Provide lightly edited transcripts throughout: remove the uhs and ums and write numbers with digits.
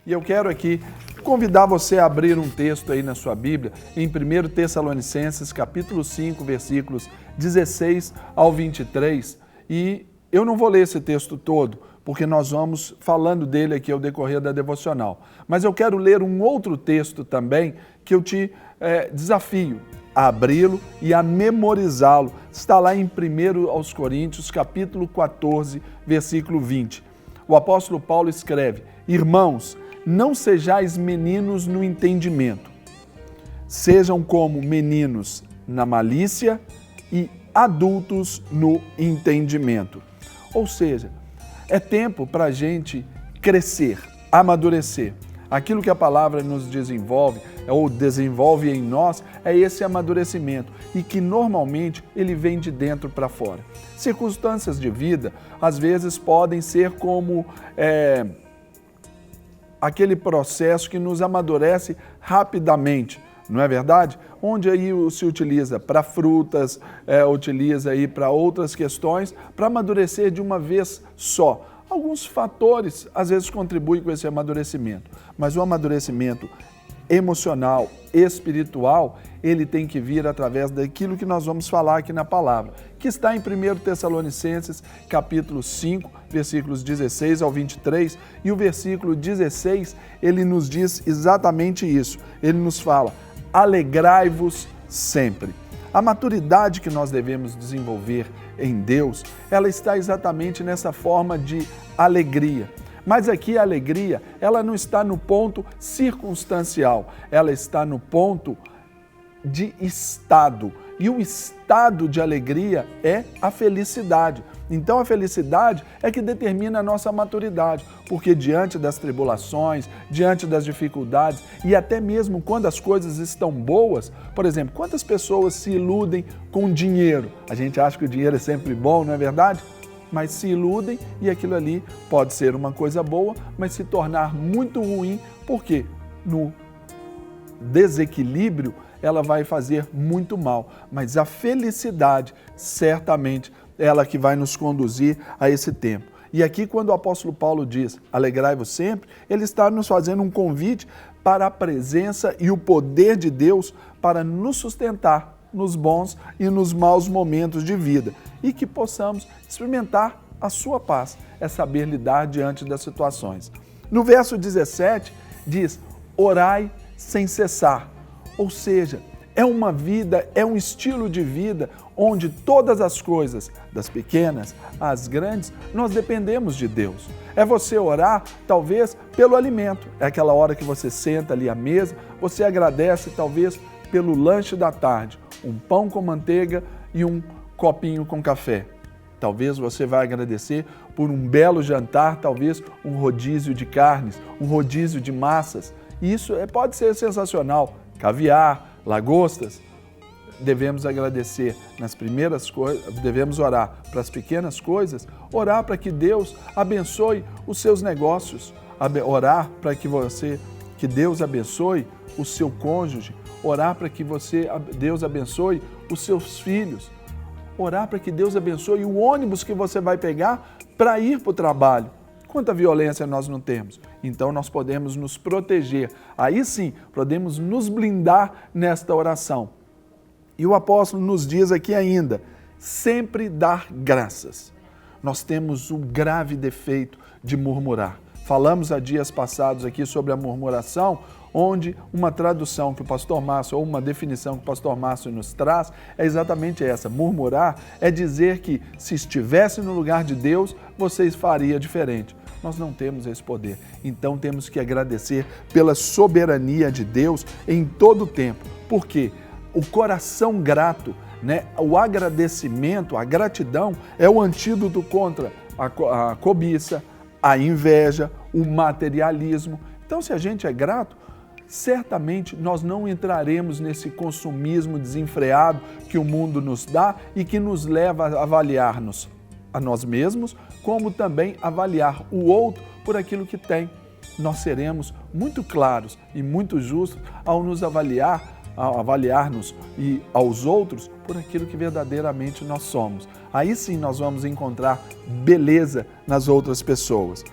E eu quero aqui convidar você a abrir um texto aí na sua Bíblia, em 1 Tessalonicenses, capítulo 5, versículos 16 ao 23. E eu não vou ler esse texto todo, porque nós vamos falando dele aqui ao decorrer da devocional. Mas eu quero ler um outro texto também, que eu te desafio a abri-lo e a memorizá-lo. Está lá em 1 aos Coríntios, capítulo 14, versículo 20. O apóstolo Paulo escreve: Irmãos, não sejais meninos no entendimento, sejam como meninos na malícia e adultos no entendimento. Ou seja, é tempo para a gente crescer, amadurecer. Aquilo que a palavra nos desenvolve, ou desenvolve em nós, é esse amadurecimento e que normalmente ele vem de dentro para fora. Circunstâncias de vida, às vezes, podem ser como aquele processo que nos amadurece rapidamente, não é verdade? Onde aí se utiliza para frutas, utiliza aí para outras questões, para amadurecer de uma vez só. Alguns fatores, às vezes, contribuem com esse amadurecimento, mas o amadurecimento emocional, espiritual, ele tem que vir através daquilo que nós vamos falar aqui na palavra, que está em 1 Tessalonicenses, capítulo 5, versículos 16 ao 23, e o versículo 16, ele nos diz exatamente isso. Ele nos fala: alegrai-vos sempre. A maturidade que nós devemos desenvolver em Deus, ela está exatamente nessa forma de alegria. Mas aqui a alegria, ela não está no ponto circunstancial, ela está no ponto de estado. E o estado de alegria é a felicidade. Então a felicidade é que determina a nossa maturidade, porque diante das tribulações, diante das dificuldades e até mesmo quando as coisas estão boas, por exemplo, quantas pessoas se iludem com dinheiro? A gente acha que o dinheiro é sempre bom, não é verdade? Mas se iludem e aquilo ali pode ser uma coisa boa, mas se tornar muito ruim, porque no desequilíbrio ela vai fazer muito mal. Mas a felicidade, certamente, ela que vai nos conduzir a esse tempo. E aqui, quando o apóstolo Paulo diz, alegrai-vos sempre, ele está nos fazendo um convite para a presença e o poder de Deus para nos sustentar nos bons e nos maus momentos de vida e que possamos experimentar a sua paz, é saber lidar diante das situações. No verso 17 diz, orai sem cessar, ou seja, é uma vida, é um estilo de vida onde todas as coisas, das pequenas às grandes, nós dependemos de Deus. É você orar, talvez, pelo alimento. É aquela hora que você senta ali à mesa, você agradece, talvez, pelo lanche da tarde, um pão com manteiga e um copinho com café. Talvez você vai agradecer por um belo jantar, talvez um rodízio de carnes, um rodízio de massas. Isso pode ser sensacional. Caviar, lagostas. Devemos agradecer nas primeiras coisas, devemos orar para as pequenas coisas, orar para que Deus abençoe os seus negócios, orar para que Deus abençoe o seu cônjuge, orar para que Deus abençoe os seus filhos, orar para que Deus abençoe o ônibus que você vai pegar para ir para o trabalho. Quanta violência nós não temos? Então nós podemos nos proteger. Aí sim, podemos nos blindar nesta oração. E o apóstolo nos diz aqui ainda, sempre dar graças. Nós temos o grave defeito de murmurar. Falamos há dias passados aqui sobre a murmuração, onde uma tradução que o pastor Márcio, ou uma definição que o pastor Márcio nos traz, é exatamente essa. Murmurar é dizer que se estivesse no lugar de Deus, vocês faria diferente. Nós não temos esse poder. Então temos que agradecer pela soberania de Deus em todo o tempo. Por quê? O coração grato, o agradecimento, a gratidão é o antídoto contra a cobiça, a inveja, o materialismo. Então, se a gente é grato, certamente nós não entraremos nesse consumismo desenfreado que o mundo nos dá e que nos leva a avaliar-nos a nós mesmos, como também avaliar o outro por aquilo que tem. Nós seremos muito claros e muito justos ao nos avaliar-nos e aos outros por aquilo que verdadeiramente nós somos. Aí sim nós vamos encontrar beleza nas outras pessoas.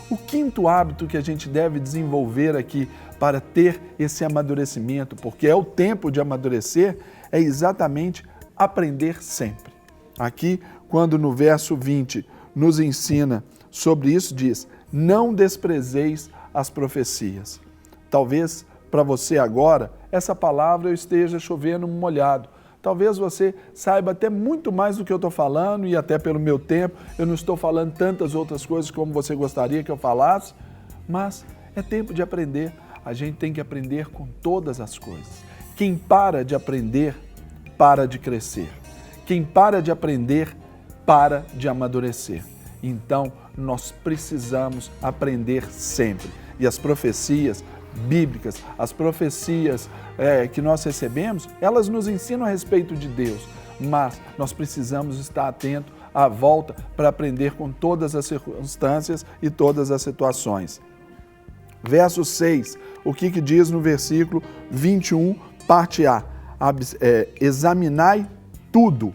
O quinto hábito que a gente deve desenvolver aqui para ter esse amadurecimento, porque é o tempo de amadurecer, é exatamente aprender sempre. Aqui, quando no verso 20 nos ensina sobre isso, diz: não desprezeis as profecias. Talvez para você agora, essa palavra eu esteja chovendo molhado. Talvez você saiba até muito mais do que eu estou falando e até pelo meu tempo, eu não estou falando tantas outras coisas como você gostaria que eu falasse, mas é tempo de aprender. A gente tem que aprender com todas as coisas. Quem para de aprender, para de crescer. Quem para de aprender, para de amadurecer. Então, nós precisamos aprender sempre. E as profecias bíblicas, as profecias que nós recebemos, elas nos ensinam a respeito de Deus, mas nós precisamos estar atentos à volta para aprender com todas as circunstâncias e todas as situações. Verso 6, o que diz no versículo 21, parte A? Examinai tudo.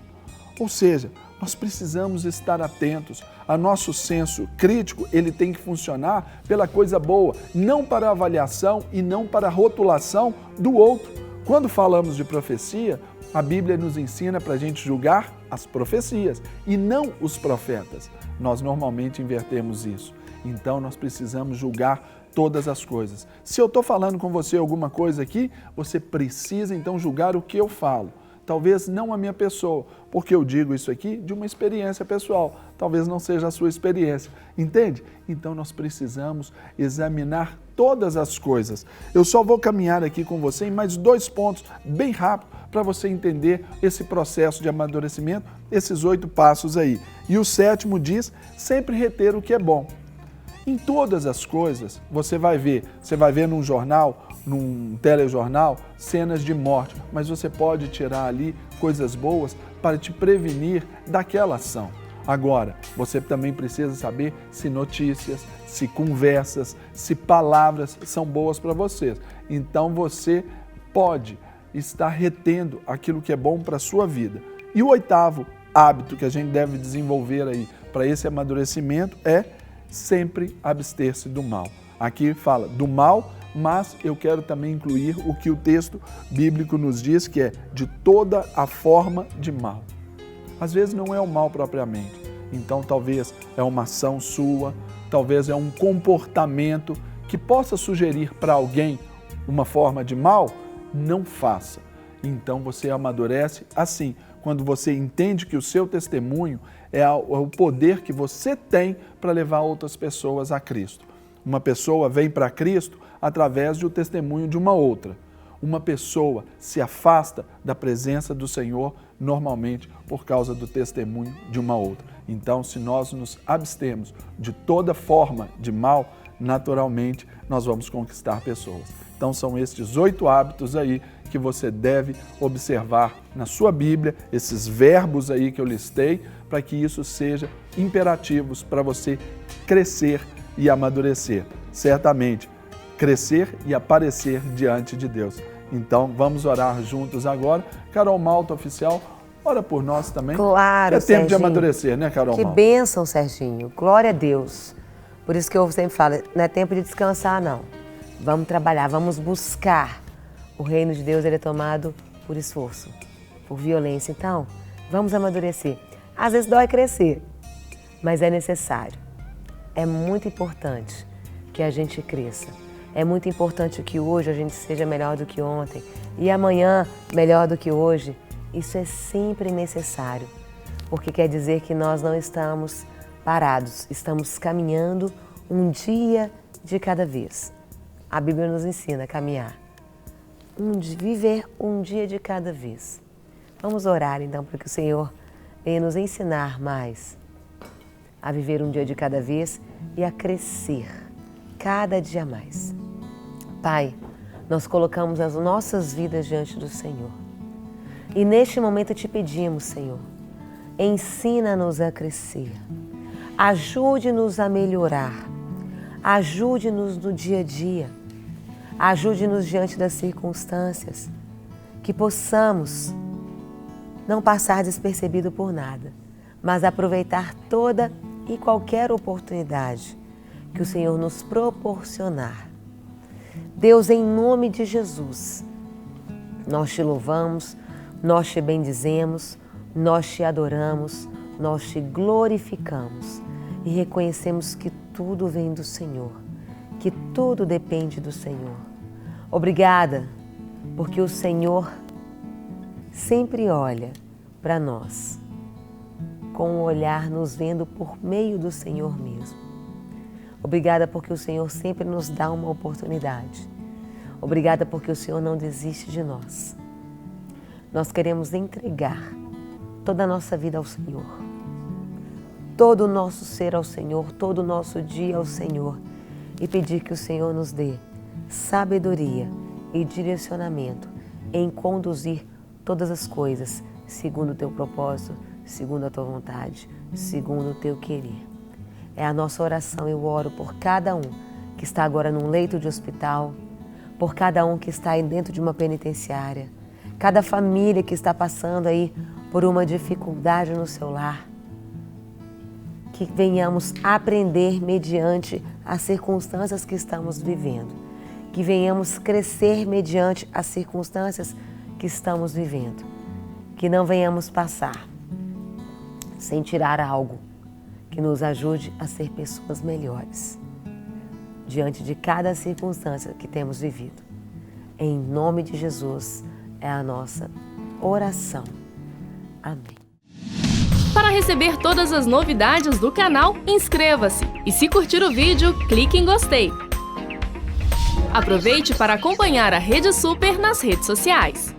Ou seja, nós precisamos estar atentos. O nosso senso crítico, ele tem que funcionar pela coisa boa, não para avaliação e não para rotulação do outro. Quando falamos de profecia, a Bíblia nos ensina para a gente julgar as profecias e não os profetas. Nós normalmente invertemos isso. Então, nós precisamos julgar todas as coisas. Se eu estou falando com você alguma coisa aqui, você precisa então julgar o que eu falo. Talvez não a minha pessoa, porque eu digo isso aqui de uma experiência pessoal. Talvez não seja a sua experiência, entende? Então nós precisamos examinar todas as coisas. Eu só vou caminhar aqui com você em mais 2 pontos, bem rápido, para você entender esse processo de amadurecimento, esses 8 passos aí. E o 7º diz, sempre reter o que é bom. Em todas as coisas, você vai ver num jornal, num telejornal, cenas de morte, mas você pode tirar ali coisas boas para te prevenir daquela ação. Agora, você também precisa saber se notícias, se conversas, se palavras são boas para você. Então você pode estar retendo aquilo que é bom para a sua vida. E o 8º hábito que a gente deve desenvolver aí para esse amadurecimento é sempre abster-se do mal. Aqui fala do mal, mas eu quero também incluir o que o texto bíblico nos diz, que é de toda a forma de mal. Às vezes não é o mal propriamente, então talvez é uma ação sua, talvez é um comportamento que possa sugerir para alguém uma forma de mal, não faça. Então você amadurece assim, quando você entende que o seu testemunho é o poder que você tem para levar outras pessoas a Cristo. Uma pessoa vem para Cristo através do testemunho de uma outra. Uma pessoa se afasta da presença do Senhor normalmente por causa do testemunho de uma outra. Então, se nós nos abstermos de toda forma de mal, naturalmente nós vamos conquistar pessoas. Então, são estes 8 hábitos aí que você deve observar na sua Bíblia, esses verbos aí que eu listei, para que isso seja imperativos para você crescer e amadurecer. Certamente, crescer e aparecer diante de Deus. Então, vamos orar juntos agora. Carol Malta, oficial, ora por nós também. Claro, é tempo Serginho. De amadurecer, né, Carol Que Malta? bênção, Serginho. Glória a Deus. Por isso que eu sempre falo, não é tempo de descansar, não. Vamos trabalhar, vamos buscar. O reino de Deus ele é tomado por esforço, por violência. Então, vamos amadurecer. Às vezes dói crescer, mas é necessário. É muito importante que a gente cresça. É muito importante que hoje a gente seja melhor do que ontem e amanhã melhor do que hoje. Isso é sempre necessário, porque quer dizer que nós não estamos parados, estamos caminhando um dia de cada vez. A Bíblia nos ensina a caminhar, viver um dia de cada vez. Vamos orar então para que o Senhor venha nos ensinar mais a viver um dia de cada vez e a crescer cada dia mais. Pai, nós colocamos as nossas vidas diante do Senhor. E neste momento te pedimos, Senhor, ensina-nos a crescer. Ajude-nos a melhorar. Ajude-nos no dia a dia. Ajude-nos diante das circunstâncias. Que possamos não passar despercebido por nada, mas aproveitar toda e qualquer oportunidade que o Senhor nos proporcionar. Deus, em nome de Jesus, nós te louvamos, nós te bendizemos, nós te adoramos, nós te glorificamos e reconhecemos que tudo vem do Senhor, que tudo depende do Senhor. Obrigada, porque o Senhor sempre olha para nós com o olhar nos vendo por meio do Senhor mesmo. Obrigada porque o Senhor sempre nos dá uma oportunidade. Obrigada porque o Senhor não desiste de nós. Nós queremos entregar toda a nossa vida ao Senhor, todo o nosso ser ao Senhor, todo o nosso dia ao Senhor e pedir que o Senhor nos dê sabedoria e direcionamento em conduzir todas as coisas segundo o teu propósito, segundo a tua vontade, segundo o teu querer. É a nossa oração. Eu oro por cada um que está agora num leito de hospital, por cada um que está aí dentro de uma penitenciária, cada família que está passando aí por uma dificuldade no seu lar. Que venhamos aprender mediante as circunstâncias que estamos vivendo. Que venhamos crescer mediante as circunstâncias que estamos vivendo. Que não venhamos passar sem tirar algo que nos ajude a ser pessoas melhores diante de cada circunstância que temos vivido. Em nome de Jesus é a nossa oração. Amém. Para receber todas as novidades do canal, inscreva-se e se curtir o vídeo, clique em gostei. Aproveite para acompanhar a Rede Super nas redes sociais.